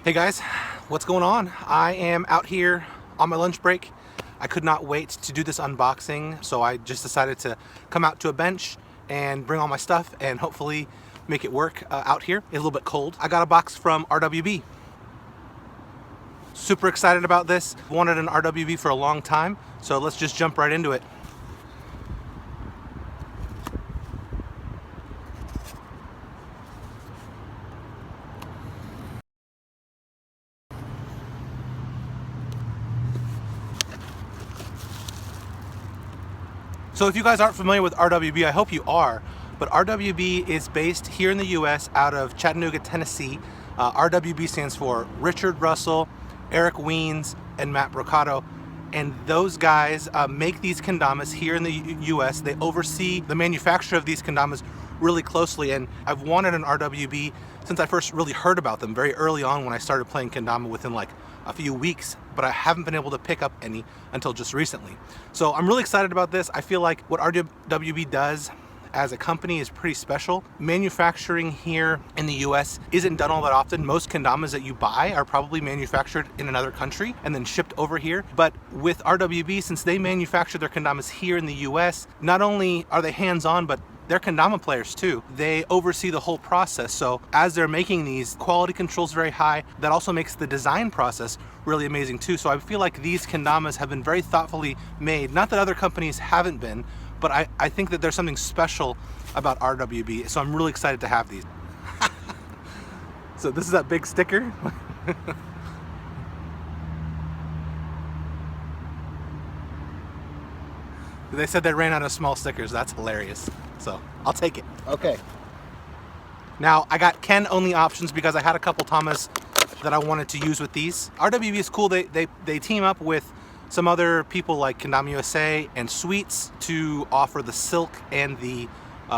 Hey guys, what's going on? I am out here on my lunch break. I could not wait to do this unboxing, so I just decided to come out to a bench and bring all my stuff and hopefully make it work out here. It's a little bit cold. I got a box from RWB. Super excited about this. Wanted an RWB for a long time, so let's just jump right into it. So if you guys aren't familiar with RWB, I hope you are, but RWB is based here in the US out of Chattanooga, Tennessee. RWB stands for Richard Russell, Eric Weens, and Matt Brocato. And those guys make these kendamas here in the US. They oversee the manufacture of these kendamas really closely, and I've wanted an RWB since I first really heard about them very early on when I started playing kendama within like a few weeks, but I haven't been able to pick up any until just recently. So I'm really excited about this. I feel like what RWB does as a company is pretty special. Manufacturing here in the US isn't done all that often. Most kendamas that you buy are probably manufactured in another country and then shipped over here. But with RWB, since they manufacture their kendamas here in the US, not only are they hands-on, but they're kendama players too. They oversee the whole process. So as they're making these, quality control's very high. That also makes the design process really amazing too. So I feel like these kendamas have been very thoughtfully made. Not that other companies haven't been, but I think that there's something special about RWB. So I'm really excited to have these. So this is that big sticker. They said they ran out of small stickers. That's hilarious. So I'll take it. Okay. Now I got Ken only options because I had a couple tamas that I wanted to use with these. RWB is cool. They team up with some other people like Kendama USA and Sweets to offer the silk and the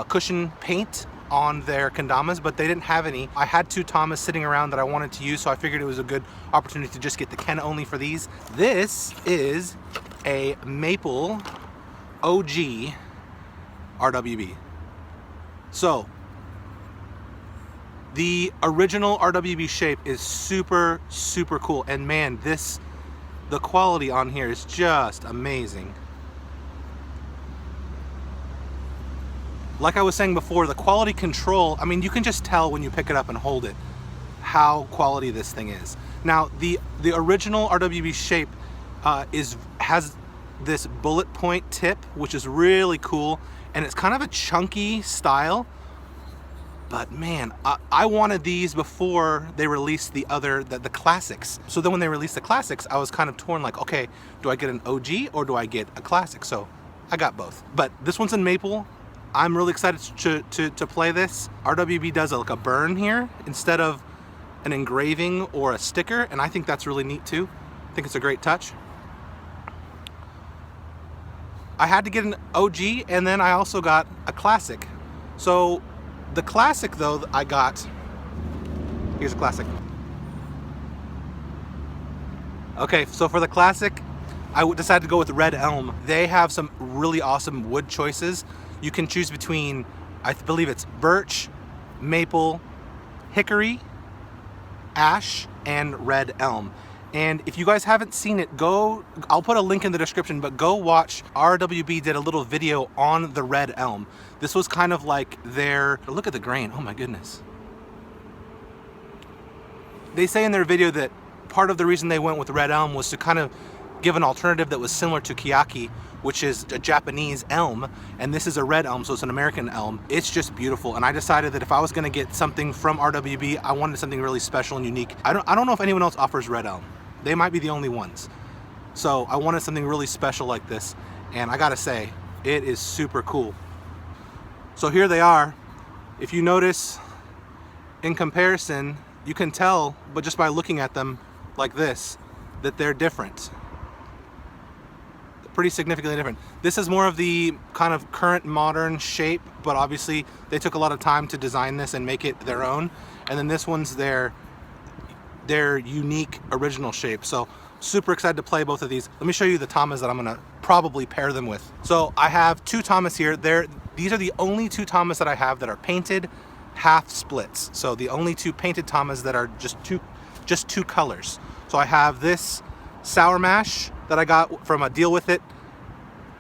cushion paint on their kendamas, but they didn't have any. I had two tamas sitting around that I wanted to use, so I figured it was a good opportunity to just get the Ken only for these. This is a maple OG RWB. So the original RWB shape is super cool, and man, the quality on here is just amazing. Like I was saying before, the quality control, I mean, you can just tell when you pick it up and hold it how quality this thing is. Now the original RWB shape has this bullet point tip, which is really cool, and it's kind of a chunky style. But man, I wanted these before they released the classics. So then when they released the classics, I was kind of torn, like, okay, do I get an OG or do I get a classic? So I got both. But this one's in maple. I'm really excited to play this. RWB does like a burn here instead of an engraving or a sticker, and I think that's really neat too. I think it's a great touch. I had to get an OG, and then I also got a classic. So the classic though I got, here's a classic. Okay, so for the classic, I decided to go with Red Elm. They have some really awesome wood choices. You can choose between, I believe it's birch, maple, hickory, ash, and red elm. And if you guys haven't seen it, I'll put a link in the description, but go watch. RWB did a little video on the red elm. This was kind of like look at the grain, oh my goodness. They say in their video that part of the reason they went with red elm was to kind of give an alternative that was similar to Kiyaki, which is a Japanese elm, and this is a red elm, so it's an American elm. It's just beautiful, and I decided that if I was gonna get something from RWB, I wanted something really special and unique. I don't know if anyone else offers red elm. They might be the only ones. So I wanted something really special like this, and I gotta say, it is super cool. So here they are. If you notice, in comparison, you can tell, but just by looking at them like this, that they're different. Pretty significantly different. This is more of the kind of current modern shape, but obviously they took a lot of time to design this and make it their own. And then this one's their unique original shape. So super excited to play both of these. Let me show you the tamas that I'm gonna probably pair them with. So I have two tamas here. These are the only two tamas that I have that are painted half splits. So the only two painted tamas that are just two just 2 colors. So I have this sour mash that I got from a Deal With It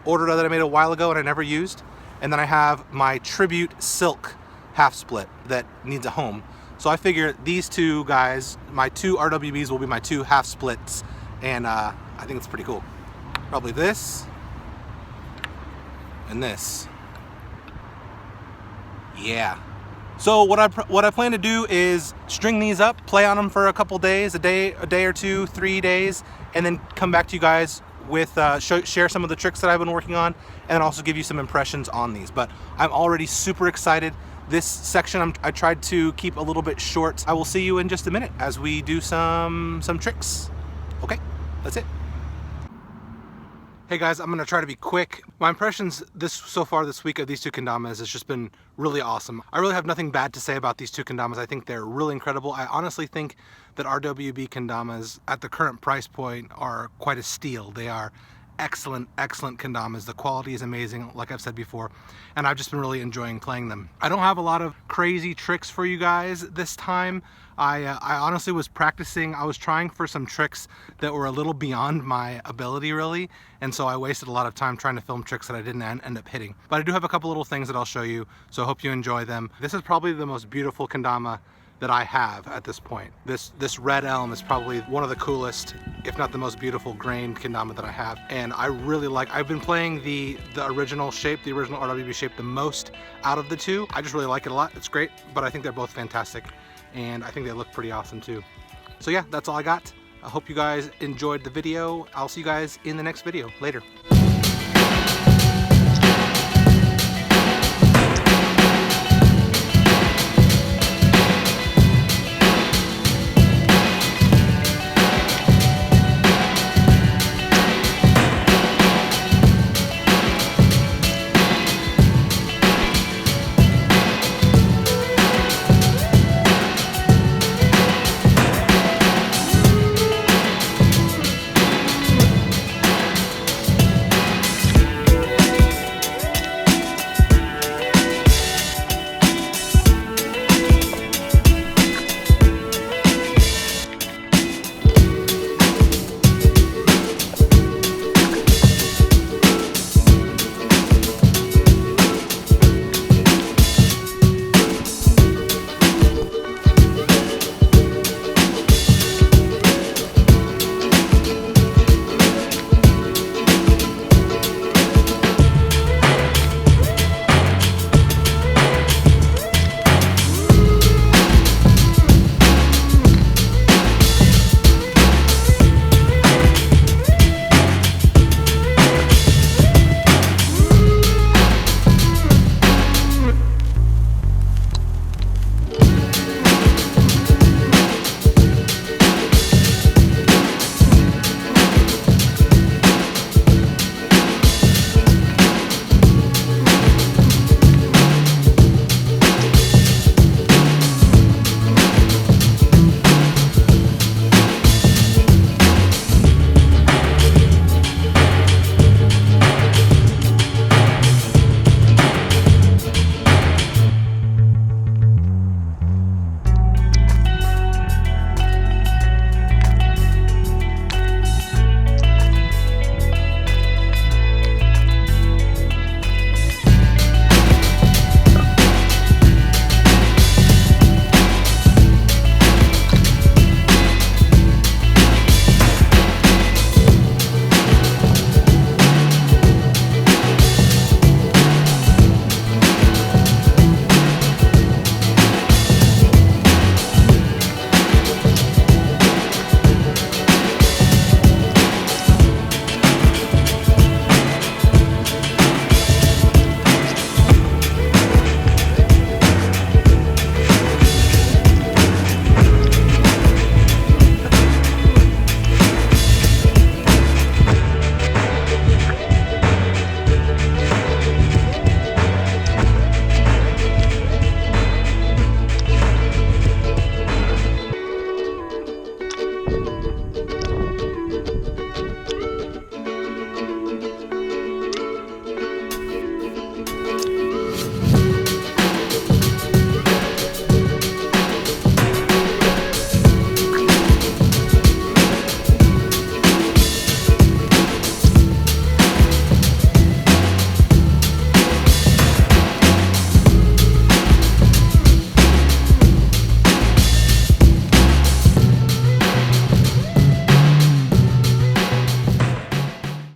order that I made a while ago and I never used. And then I have my Tribute Silk half split that needs a home. So I figure these 2 guys, my 2 RWBs, will be my 2 half splits, and I think it's pretty cool. Probably this and this. Yeah. So what I plan to do is string these up, play on them for a couple days, a day or 2, 3 days, and then come back to you guys with share some of the tricks that I've been working on, and also give you some impressions on these. But I'm already super excited. This section I tried to keep a little bit short. I will see you in just a minute as we do some tricks. Okay, that's it. Hey guys, I'm gonna try to be quick. My impressions so far this week of these 2 Kendamas has just been really awesome. I really have nothing bad to say about these 2 Kendamas. I think they're really incredible. I honestly think that RWB Kendamas at the current price point are quite a steal. They are excellent Kendamas. The quality is amazing, like I've said before, and I've just been really enjoying playing them. I don't have a lot of crazy tricks for you guys this time. I honestly was practicing. I was trying for some tricks that were a little beyond my ability, really, and so I wasted a lot of time trying to film tricks that I didn't end up hitting. But I do have a couple little things that I'll show you, so I hope you enjoy them. This is probably the most beautiful kendama that I have at this point. This red elm is probably one of the coolest, if not the most beautiful grained kendama that I have, and I really like. I've been playing the original shape, the original RWB shape, the most out of the 2. I just really like it a lot. It's great, but I think they're both fantastic, and I think they look pretty awesome too. So yeah, that's all I got. I hope you guys enjoyed the video. I'll see you guys in the next video. Later.